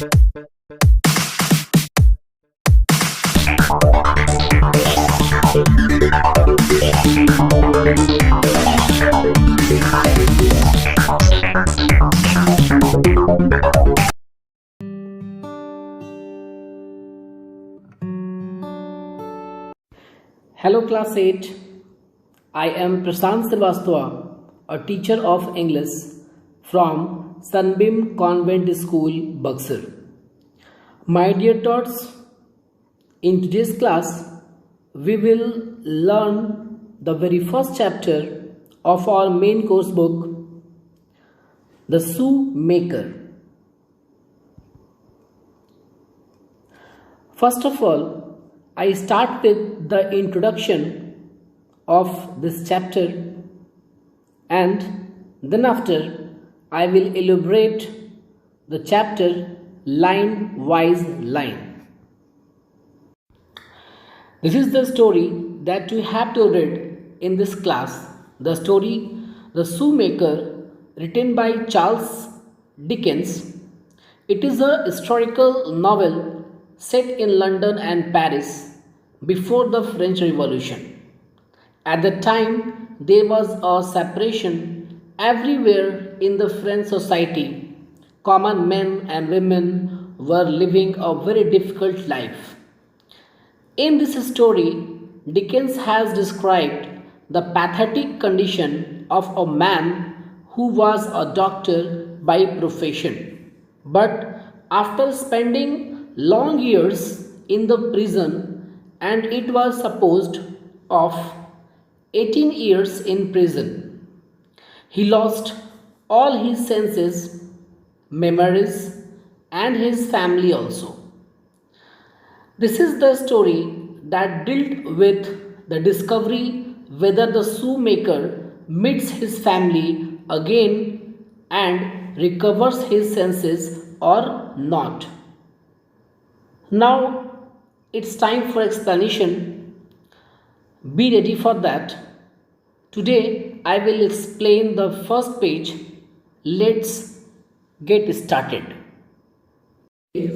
Hello class 8, I am Prashant, a teacher of English from Sunbeam Convent School, Buxar. My dear tots, in today's class, we will learn the very first chapter of our main course book, The Shoemaker. First of all, I start with the introduction of this chapter, and then after I will elaborate the chapter line wise line. This is the story that you have to read in this class. The story The Shoemaker, written by Charles Dickens. It is a historical novel set in London and Paris before the French Revolution. At the time, there was a separation everywhere in the French society. Common men and women were living a very difficult life. In this story, Dickens has described the pathetic condition of a man who was a doctor by profession, but after spending long years in the prison, and it was supposed of 18 years in prison, he lost all his senses, memories, and his family also. This is the story that dealt with the discovery whether the shoemaker meets his family again and recovers his senses or not. Now it's time for explanation. Be ready for that. Today I will explain the first page. Let's get started.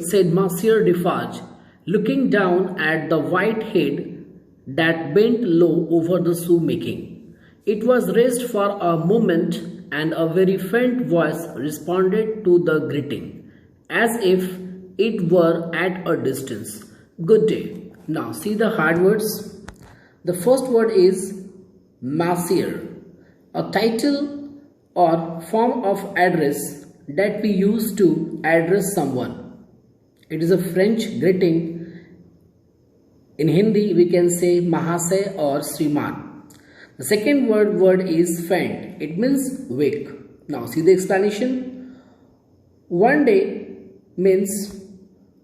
Said Monsieur Defarge, looking down at the white head that bent low over the shoemaking. It was raised for a moment, and a very faint voice responded to the greeting, as if it were at a distance. Good day. Now see the hard words. The first word is Monsieur, a title or form of address that we use to address someone. It is a French greeting. In Hindi we can say Mahasay or Sriman. The second word is faint. It means weak. Now see the explanation. One day means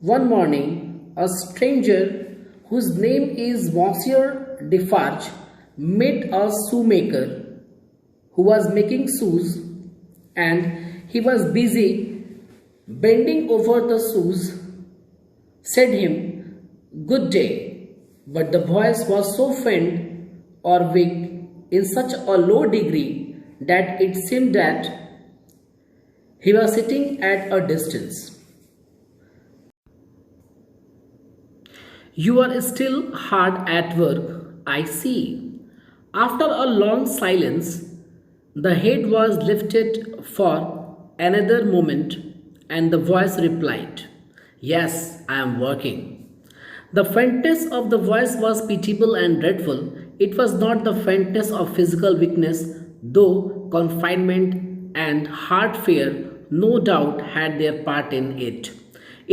one morning, a stranger whose name is Monsieur Defarge met a shoemaker who was making shoes, and he was busy bending over the shoes. Said him, "Good day," but the voice was so faint or weak in such a low degree that it seemed that he was sitting at a distance. You are still hard at work, I see. After a long silence, the head was lifted for another moment, and the voice replied, "Yes, I am working." The faintness of the voice was pitiable and dreadful. It was not the faintness of physical weakness, though confinement and heart fear no doubt had their part in it.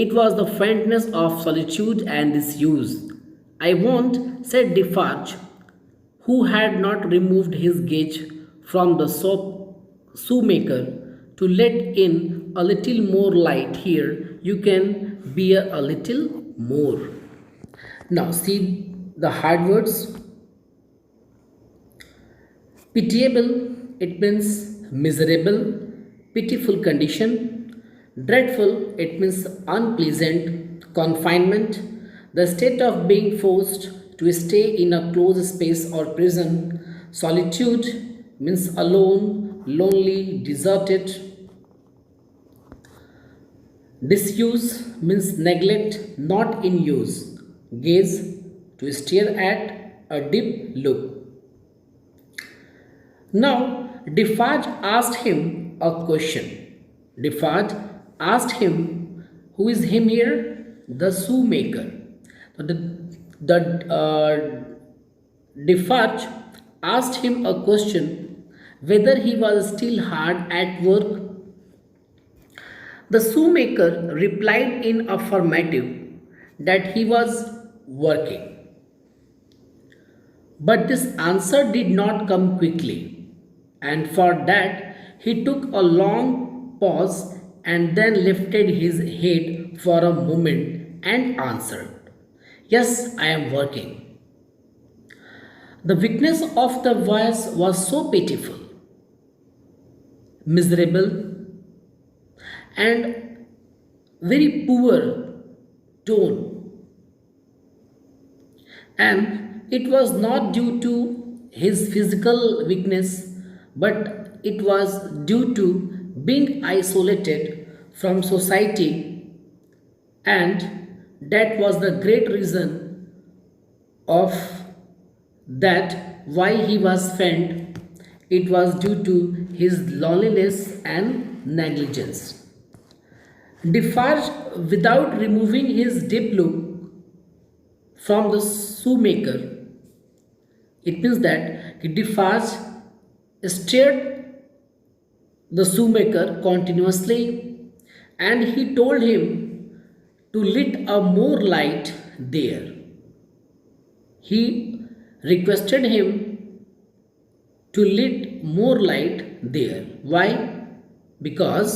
It was the faintness of solitude and disuse. "I want," said Defarge, who had not removed his gaze from the shoemaker, "to let in a little more light here. You can bear a little more." Now see the hard words. Pitiable, it means miserable, pitiful condition. Dreadful, it means unpleasant. Confinement, the state of being forced to stay in a closed space or prison. Solitude means alone, lonely, deserted. Disuse means neglect, not in use. Gaze, to stare at, a deep look. Now, Defarge asked him a question. Defarge asked him, "Who is him here?" "The shoemaker." So the Defarge asked him a question whether he was still hard at work. The shoemaker replied in affirmative that he was working. But this answer did not come quickly, and for that he took a long pause and then lifted his head for a moment and answered, "Yes, I am working." The weakness of the voice was so pitiful, miserable, and very poor tone, and it was not due to his physical weakness, but it was due to being isolated from society, and that was the great reason of that why he was faint. It was due to his loneliness and negligence. Defarge, without removing his deep look from the shoemaker, it means that Defarge stared the shoemaker continuously, and he told him to lit a more light there. He requested him to lit more light there. Why? Because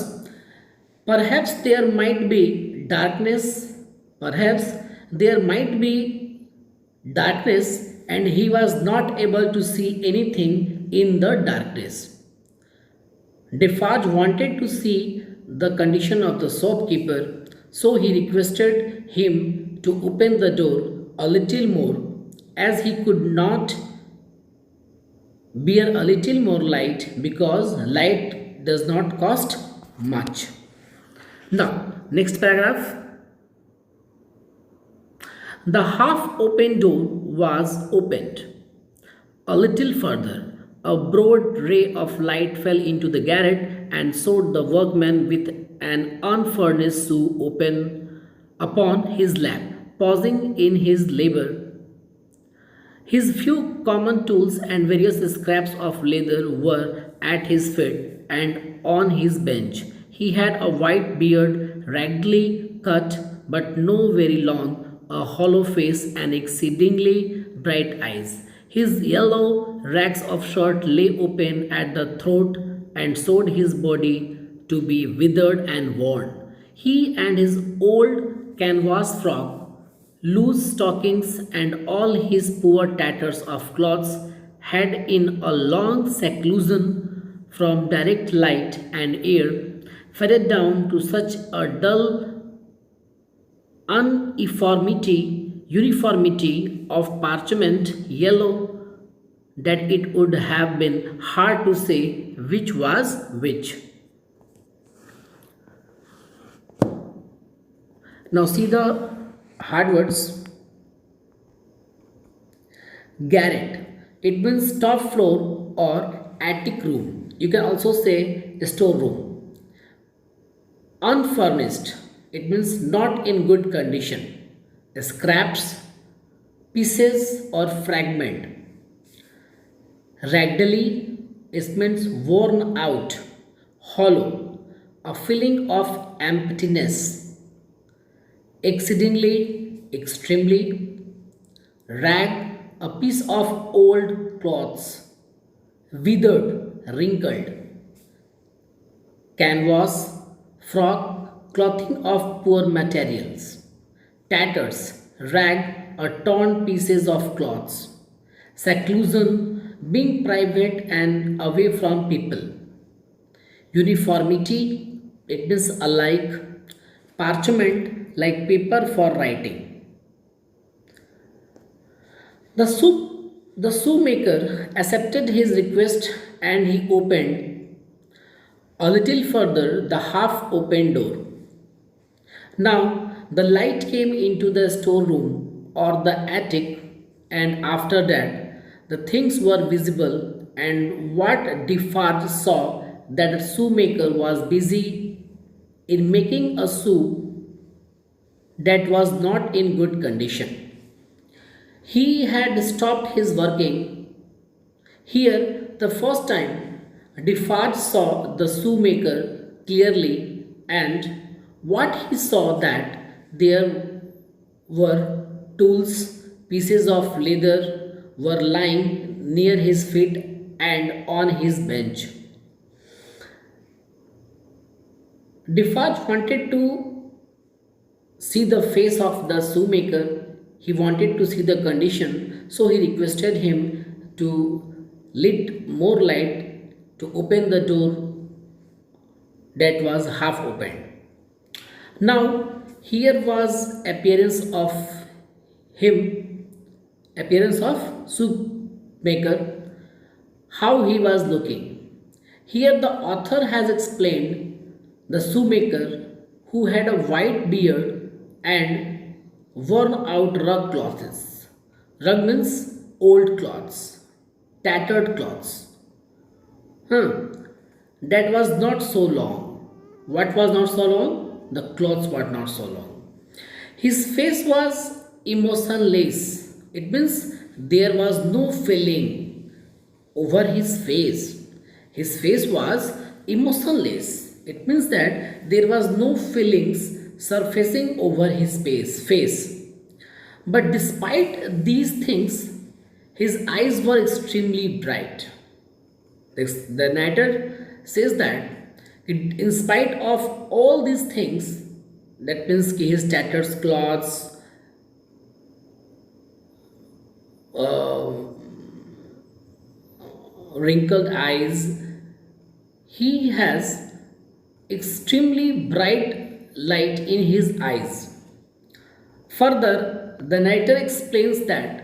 perhaps there might be darkness, perhaps there might be darkness, and he was not able to see anything in the darkness. Defarge wanted to see the condition of the shopkeeper, so he requested him to open the door a little more, as he could not bear a little more light because light does not cost much. Now, next paragraph. The half open door was opened. A little further, a broad ray of light fell into the garret and showed the workman with an unfurnished shoe open upon his lap, pausing in his labor. His few common tools and various scraps of leather were at his feet and on his bench. He had a white beard, raggedly cut, but no very long, a hollow face, and exceedingly bright eyes. His yellow rags of shirt lay open at the throat and showed his body to be withered and worn. He and his old canvas frock, loose stockings, and all his poor tatters of clothes had in a long seclusion from direct light and air faded down to such a dull uniformity of parchment yellow that it would have been hard to say which was which. Now see the hard words. Garret. It means top floor or attic room. You can also say storeroom. Unfurnished. It means not in good condition. Scraps, pieces or fragment. Raggedly. It means worn out, hollow, a feeling of emptiness. Exceedingly, extremely. Rag, a piece of old clothes. Withered, wrinkled. Canvas, frock, clothing of poor materials. Tatters, rag, or torn pieces of cloths. Seclusion, being private and away from people. Uniformity, it means alike. Parchment, like paper for writing. The shoemaker accepted his request and he opened a little further the half open door. Now the light came into the storeroom or the attic, and after that the things were visible. And what Defarge saw that the shoemaker was busy in making a shoe that was not in good condition. He had stopped his working. Here, the first time, Defarge saw the shoemaker clearly, and what he saw that there were tools, pieces of leather were lying near his feet and on his bench. Defarge wanted to see the face of the shoemaker. He wanted to see the condition, so he requested him to lit more light to open the door that was half opened. Now here was him, appearance of shoemaker, how he was looking. Here the author has explained the shoemaker who had a white beard and worn out rug clothes. Rug means old clothes, tattered clothes. That was not so long. What was not so long? The clothes were not so long. His face was emotionless. It means there was no feeling over his face. His face was emotionless. It means that there was no feelings surfacing over his face. But despite these things, his eyes were extremely bright. The narrator says that in spite of all these things, that means his tattered clothes, uh, wrinkled eyes, he has extremely bright light in his eyes. Further, the narrator explains that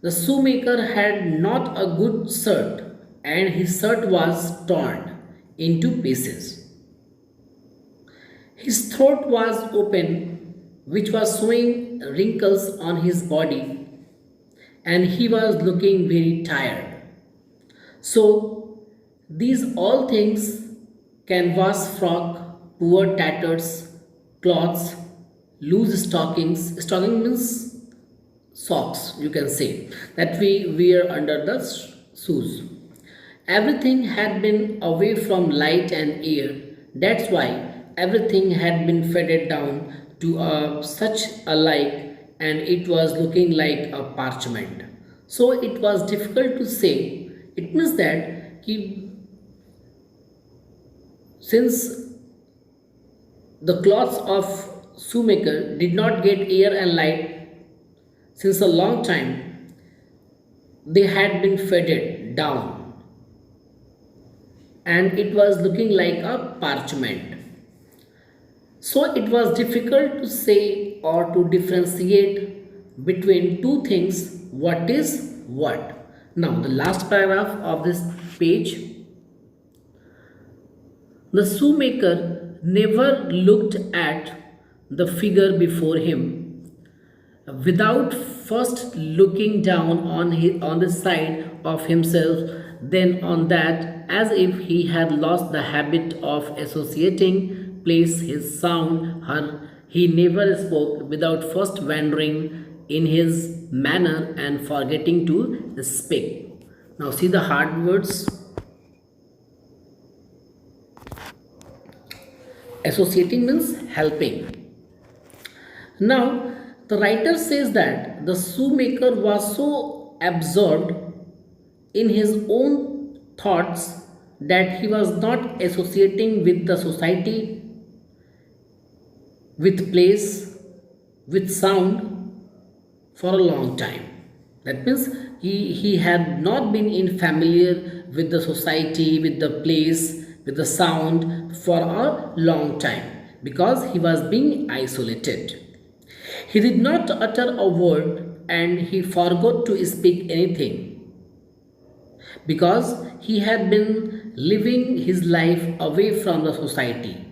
the shoemaker had not a good shirt and his shirt was torn into pieces. His throat was open, which was showing wrinkles on his body, and he was looking very tired. So, these all things, canvas frock, poor tatters, cloths, loose stockings, stocking means socks, you can say, that we wear under the shoes. Everything had been away from light and air. That's why everything had been faded down to such a like, and it was looking like a parchment. So it was difficult to say. It means that since the cloths of shoemaker did not get air and light since a long time, they had been faded down and it was looking like a parchment. So it was difficult to say or to differentiate between two things, what is what. Now, the last paragraph of this page, the shoemaker never looked at the figure before him without first looking down on the side of himself, then on that, as if he had lost the habit of associating place, his sound, her. He never spoke without first wandering in his manner and forgetting to speak. Now see the hard words. Associating means helping. Now the writer says that the shoemaker was so absorbed in his own thoughts that he was not associating with the society, with place, with sound for a long time. That means he had not been in familiar with the society, with the place, with the sound for a long time because he was being isolated. He did not utter a word and he forgot to speak anything because he had been living his life away from the society.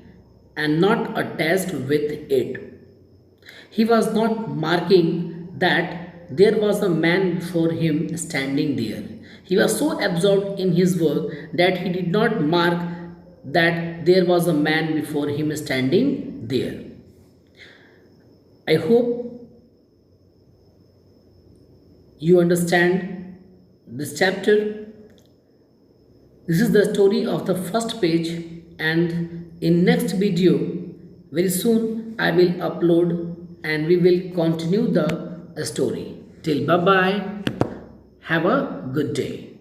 and not attached with it. He was not marking that there was a man before him standing there. He was so absorbed in his work that he did not mark that there was a man before him standing there. I hope you understand this chapter. This is the story of the first page, and in next video very soon I will upload and we will continue the story. Till bye bye. Have a good day.